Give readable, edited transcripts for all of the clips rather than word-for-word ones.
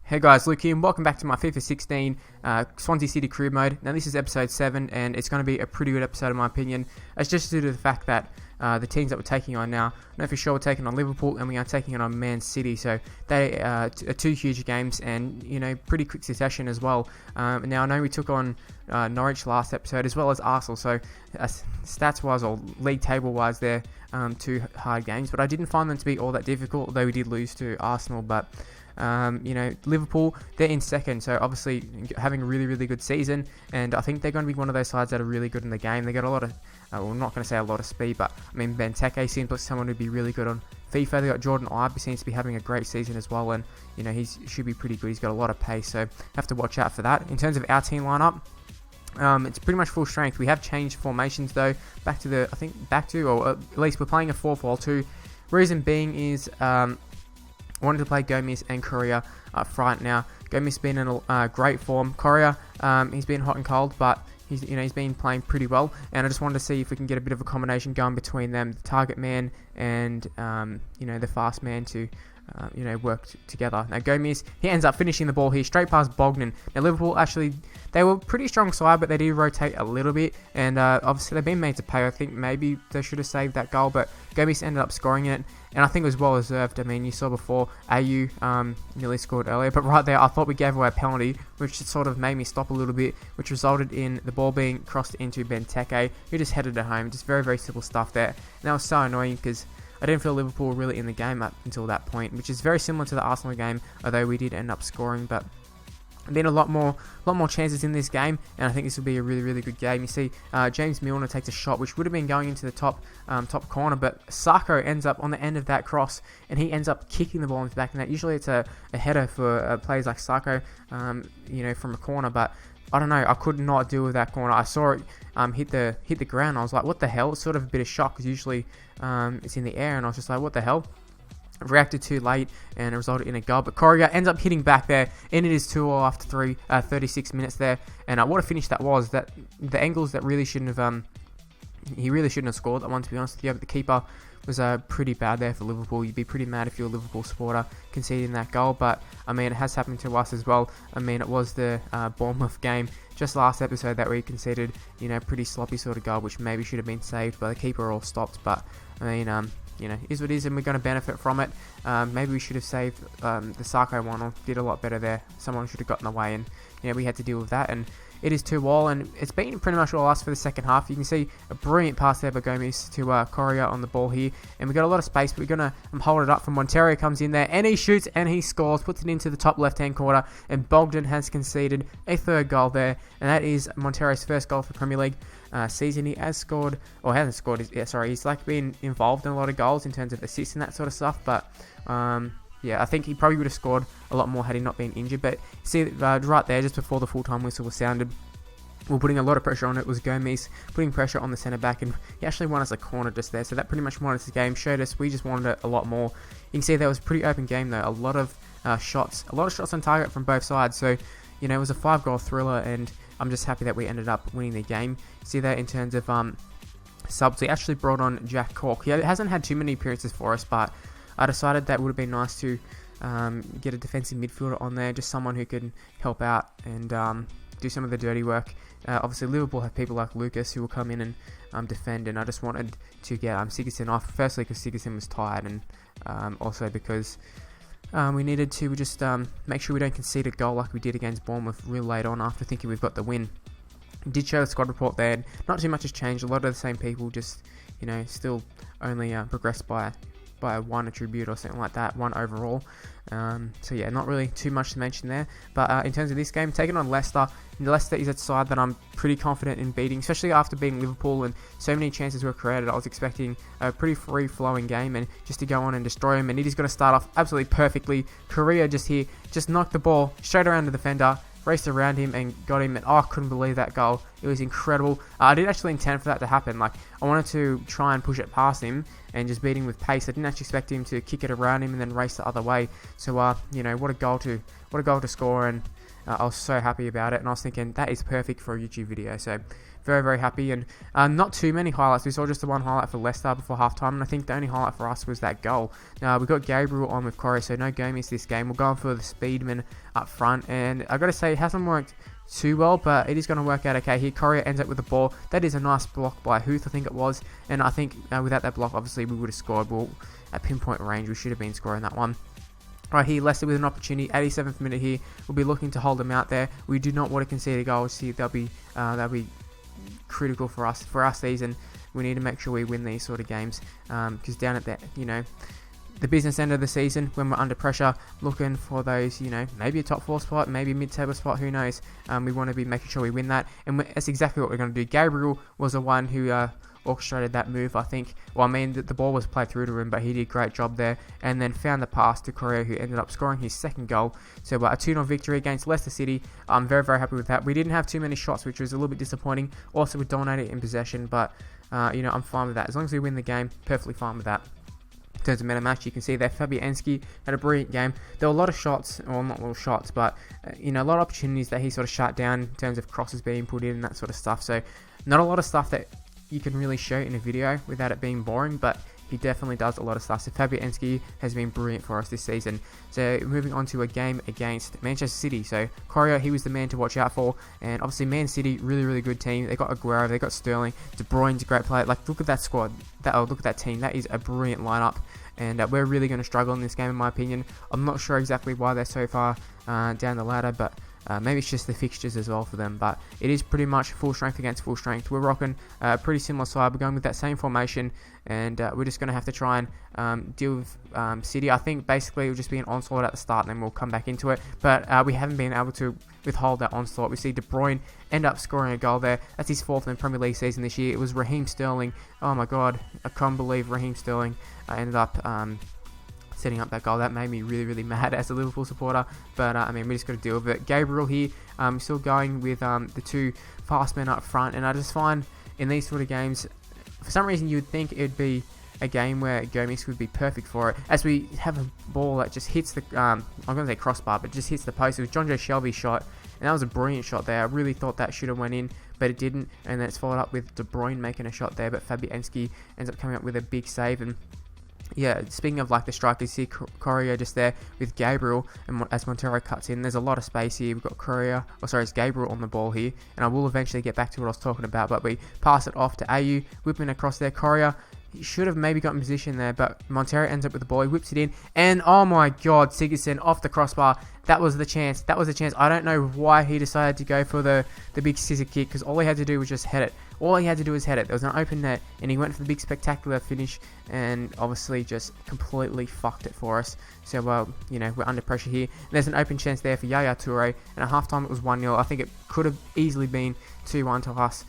Hey guys, Luke here and welcome back to my FIFA 16 Swansea City career mode. Now this is episode 7 and it's going to be a pretty good episode in my opinion. It's just due to the fact that the teams that we're taking on now, I know for sure we're taking on Liverpool and we are taking on Man City. So they are two huge games and, you know, pretty quick succession as well. Now I know we took on Norwich last episode as well as Arsenal. So stats wise or league table wise they're two hard games. But I didn't find them to be all that difficult, although we did lose to Arsenal. But you know, Liverpool, they're in second, so obviously having a really good season, and I think they're going to be one of those sides that are really good in the game. They got a lot of, well, I'm not going to say a lot of speed, but I mean, Benteke seems like someone who'd be really good on FIFA. They got Jordan Ibe, who seems to be having a great season as well, and you know, he should be pretty good. He's got a lot of pace, so have to watch out for that. In terms of our team lineup, it's pretty much full strength. We have changed formations though, back to, or at least we're playing a 4-4-2. Reason being is, wanted to play Gomez and Correa up front. Now Gomez has been in a great form. Correa, he's been hot and cold, but he's been playing pretty well. And I just wanted to see if we can get a bit of a combination going between them, the target man and you know, the fast man to you know, work together. Now Gomez, he ends up finishing the ball here straight past Bogdan. Now Liverpool actually, they were pretty strong side, but they did rotate a little bit, and obviously they've been made to pay. I think maybe they should have saved that goal, but Gomez ended up scoring it, and I think it was well deserved. I mean, you saw before AU nearly scored earlier, but right there I thought we gave away a penalty, which sort of made me stop a little bit, which resulted in the ball being crossed into Benteke, who just headed it home. Just very simple stuff there, and that was so annoying because I didn't feel Liverpool were really in the game up until that point, which is very similar to the Arsenal game, although we did end up scoring. But been a lot more chances in this game, and I think this will be a really good game. You see, James Milner takes a shot which would have been going into the top corner, but Sacco ends up on the end of that cross, and he ends up kicking the ball into the back of the net. Usually it's a header for players like Sacco, you know, from a corner, but I don't know, I could not deal with that corner. I saw it hit the ground. I was like, what the hell? It's sort of a bit of shock because usually it's in the air, and I was just like, what the hell? Reacted too late and it resulted in a goal, but Correa ends up hitting back there, and it is 2-2 after 36 minutes there. And what a finish that was. That the angles that really shouldn't have he really shouldn't have scored that one, to be honest with you. But the keeper was pretty bad there for Liverpool. You'd be pretty mad if you're a Liverpool supporter conceding that goal, but I mean, it has happened to us as well. I mean, it was the Bournemouth game just last episode that we conceded, you know, pretty sloppy sort of goal, which maybe should have been saved, but the keeper all stopped. But I mean, you know, is what it is, and we're going to benefit from it. Maybe we should have saved the Sacco one, or did a lot better there. Someone should have gotten away, and you know, we had to deal with that. And it is 2-2, and it's been pretty much all us for the second half. You can see a brilliant pass there by Gomez to Correa on the ball here, and we got a lot of space, but we're going to hold it up from Monteiro. Comes in there, and he shoots, and he scores, puts it into the top left-hand corner, and Bogdan has conceded a third goal there, and that is Monteiro's first goal for Premier League season. He has scored, or hasn't scored, he's like been involved in a lot of goals in terms of assists and that sort of stuff, but yeah, I think he probably would have scored a lot more had he not been injured. But see, right there, just before the full-time whistle was sounded, we're putting a lot of pressure on it. It was Gomez putting pressure on the centre-back, and he actually won us a corner just there. So that pretty much won us the game, showed us we just wanted it a lot more. You can see that was a pretty open game though. A lot of shots on target from both sides. So, you know, it was a 5-goal thriller, and I'm just happy that we ended up winning the game. See that in terms of subs, we actually brought on Jack Cork. He hasn't had too many appearances for us, but I decided that would have been nice to get a defensive midfielder on there, just someone who can help out and do some of the dirty work. Obviously, Liverpool have people like Lucas who will come in and defend, and I just wanted to get Sigurdsson off, firstly because Sigurdsson was tired, and also because we needed to just make sure we don't concede a goal like we did against Bournemouth real late on after thinking we've got the win. Did show the squad report there, not too much has changed. A lot of the same people, just, you know, still only progressed by one attribute or something like that, one overall. So yeah, not really too much to mention there. But in terms of this game, taking on Leicester, Leicester is a side that I'm pretty confident in beating, especially after beating Liverpool and so many chances were created. I was expecting a pretty free-flowing game, and just to go on and destroy him. And it is going to start off absolutely perfectly. Correa just knocked the ball straight around the defender, raced around him and got him, and I couldn't believe that goal. It was incredible. I didn't actually intend for that to happen. Like, I wanted to try and push it past him and just beat him with pace. I didn't actually expect him to kick it around him and then race the other way. So you know, what a goal to score, and I was so happy about it, and I was thinking that is perfect for a YouTube video. So very, very happy. And not too many highlights. We saw just the one highlight for Leicester before halftime, and I think the only highlight for us was that goal. We got Gabriel on with Correa, so no Gomes this game. We're going for the speedman up front, and I got to say, it hasn't worked too well, but it is going to work out okay here. Correa ends up with the ball. That is a nice block by Huth, I think it was, and I think without that block, obviously we would have scored. Well, at pinpoint range, we should have been scoring that one. Right here, Leicester with an opportunity, 87th minute here. We'll be looking to hold them out there. We do not want to concede a goal. See, they'll be critical for us for our season. We need to make sure we win these sort of games, because down at that, the business end of the season, when we're under pressure, looking for those, maybe a top 4 spot, maybe a mid-table spot, who knows. We want to be making sure we win that, and that's exactly what we're going to do. Gabriel was the one who orchestrated that move, I think. Well, I mean, the ball was played through to him, but he did a great job there, and then found the pass to Correa, who ended up scoring his second goal. So a 2-0 victory against Leicester City. I'm very, very happy with that. We didn't have too many shots, which was a little bit disappointing. Also, we dominated in possession, but I'm fine with that. As long as we win the game, perfectly fine with that. In terms of man of match, you can see there Fabianski had a brilliant game. There were a lot of shots, well, not little shots, but a lot of opportunities that he sort of shut down in terms of crosses being put in and that sort of stuff. So not a lot of stuff that you can really show in a video without it being boring, but he definitely does a lot of stuff. So Fabianski has been brilliant for us this season. So moving on to a game against Manchester City. So Correa, he was the man to watch out for, and obviously Man City, really, really good team. They got Aguero, they got Sterling, De Bruyne's a great player. Like, look at that squad. Look at that team. That is a brilliant lineup, and we're really going to struggle in this game, in my opinion. I'm not sure exactly why they're so far down the ladder, but maybe it's just the fixtures as well for them, but it is pretty much full strength against full strength. We're rocking a pretty similar side. We're going with that same formation, and we're just going to have to try and deal with City. I think basically it'll just be an onslaught at the start, and then we'll come back into it. But we haven't been able to withhold that onslaught. We see De Bruyne end up scoring a goal there. That's his 4th in the Premier League season this year. It was Raheem Sterling. Oh my God, I can't believe Raheem Sterling ended up setting up that goal. That made me really, really mad as a Liverpool supporter, but I mean, we just got to deal with it. Gabriel here, still going with the 2 fast men up front, and I just find in these sort of games, for some reason you would think it would be a game where Gomes would be perfect for it, as we have a ball that just hits the I'm going to say crossbar, but just hits the post. It was John Joe Shelby's shot, and that was a brilliant shot there. I really thought that should have went in, but it didn't, and then it's followed up with De Bruyne making a shot there, but Fabianski ends up coming up with a big save. And yeah, speaking of like the strikers, see Correa just there with Gabriel, and as Montero cuts in, there's a lot of space here. We've got it's Gabriel on the ball here, and I will eventually get back to what I was talking about, but we pass it off to AU, whipping across there. Correa, he should have maybe got in position there, but Montero ends up with the ball. He whips it in, and oh my God, Sigurdsson off the crossbar. That was the chance. That was the chance. I don't know why he decided to go for the big scissor kick, because all he had to do was just head it. All he had to do was head it. There was an open net, and he went for the big spectacular finish, and obviously just completely fucked it for us. So, well, we're under pressure here. There's an open chance there for Yaya Toure, and at halftime it was 1-0. I think it could have easily been 2-1 to us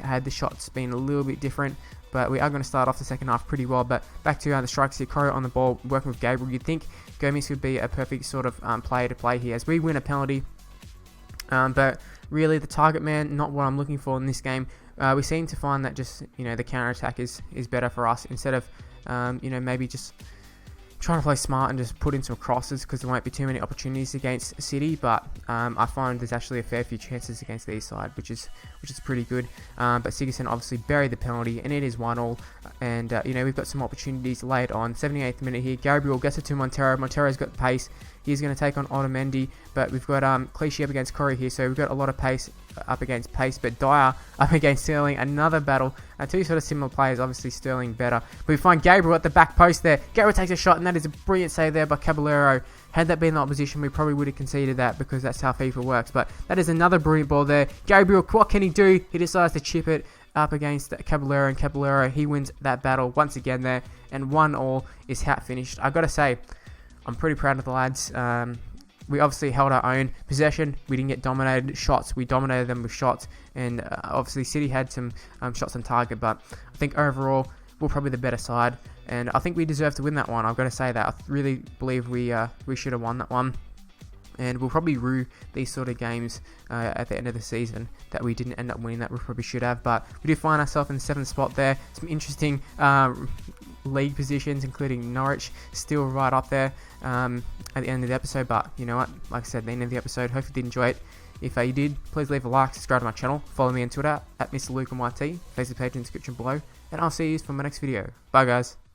had the shots been a little bit different. But we are going to start off the second half pretty well. But back to the strikes here. Correa on the ball, working with Gabriel. You'd think Gomes would be a perfect sort of player to play here as we win a penalty. But really, the target man, not what I'm looking for in this game. We seem to find that just, the counter-attack is better for us, instead of, maybe just trying to play smart and just put in some crosses, because there won't be too many opportunities against City. But I find there's actually a fair few chances against the east side, which is pretty good. But Sigurdsson obviously buried the penalty, and it is 1-1. And we've got some opportunities late on. 78th minute here, Gabriel gets it to Montero. Montero's got pace. He's going to take on Otamendi, but we've got Clichy up against Correa here, so we've got a lot of pace up against pace. But Dyer up against Sterling, another battle. 2 sort of similar players, obviously Sterling better. But we find Gabriel at the back post there. Gabriel takes a shot, and that is a brilliant save there by Caballero. Had that been the opposition, we probably would have conceded that, because that's how FIFA works. But that is another brilliant ball there. Gabriel, what can he do? He decides to chip it up against Caballero, and Caballero, he wins that battle once again there, and 1-1 is how it finished. I've got to say, I'm pretty proud of the lads. We obviously held our own possession. We didn't get dominated. Shots, we dominated them with shots, and obviously City had some shots on target, but I think overall we're probably the better side, and I think we deserve to win that one. I've got to say that. I really believe we should have won that one, and we'll probably rue these sort of games at the end of the season that we didn't end up winning that we probably should have. But we do find ourselves in the 7th spot there. Some interesting league positions, including Norwich, still right up there at the end of the episode. But you know what, like I said, at the end of the episode, hopefully you did enjoy it. If you did, please leave a like, subscribe to my channel, follow me on Twitter at Mr. Luke on YT, Facebook page in the description below, and I'll see you for my next video. Bye guys.